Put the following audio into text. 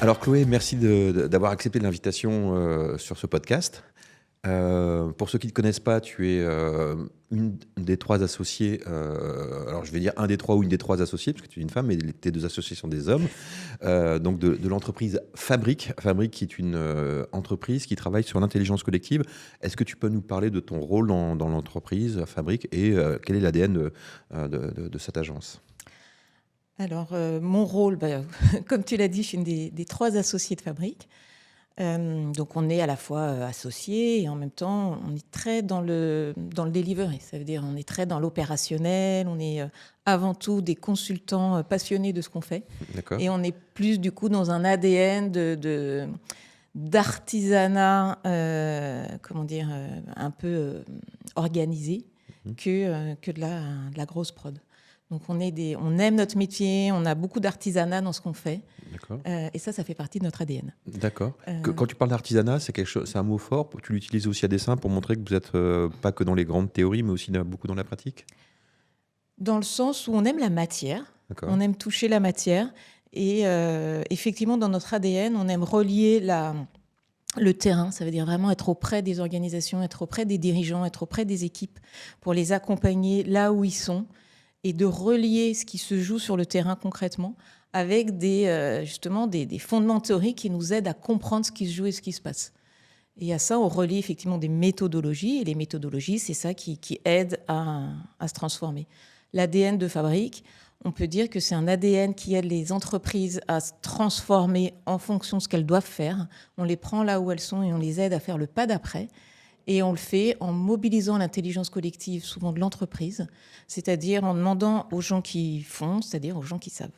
Alors Chloé, merci d'avoir accepté l'invitation sur ce podcast. Pour ceux qui ne te connaissent pas, tu es une des trois associés, alors je vais dire un des trois ou une des trois associés, parce que tu es une femme, mais tes deux associés sont des hommes, donc de l'entreprise Fabrique, qui est une entreprise qui travaille sur l'intelligence collective. Est-ce que tu peux nous parler de ton rôle dans l'entreprise Fabrique et quel est l'ADN de cette agence ? Alors, mon rôle, comme tu l'as dit, je suis une des trois associés de Fabrique. Donc, on est à la fois associés et en même temps, on est très dans le delivery. Ça veut dire on est très dans l'opérationnel. On est avant tout des consultants passionnés de ce qu'on fait. D'accord. Et on est plus, du coup, dans un ADN d'artisanat, un peu organisé que de la grosse prod. Donc, on aime notre métier, on a beaucoup d'artisanat dans ce qu'on fait. D'accord. Et ça fait partie de notre ADN. D'accord. Quand tu parles d'artisanat, c'est un mot fort. Tu l'utilises aussi à dessein pour montrer que vous n'êtes pas que dans les grandes théories, mais aussi beaucoup dans la pratique ? Dans le sens où on aime la matière, D'accord. on aime toucher la matière. Et effectivement, dans notre ADN, on aime relier le terrain. Ça veut dire vraiment être auprès des organisations, être auprès des dirigeants, être auprès des équipes pour les accompagner là où ils sont et de relier ce qui se joue sur le terrain concrètement avec des fondements théoriques qui nous aident à comprendre ce qui se joue et ce qui se passe. Et à ça, on relie effectivement des méthodologies. Et les méthodologies, c'est ça qui aide à se transformer. L'ADN de Fabrique, on peut dire que c'est un ADN qui aide les entreprises à se transformer en fonction de ce qu'elles doivent faire. On les prend là où elles sont et on les aide à faire le pas d'après. Et on le fait en mobilisant l'intelligence collective, souvent de l'entreprise, c'est-à-dire en demandant aux gens qui font, c'est-à-dire aux gens qui savent.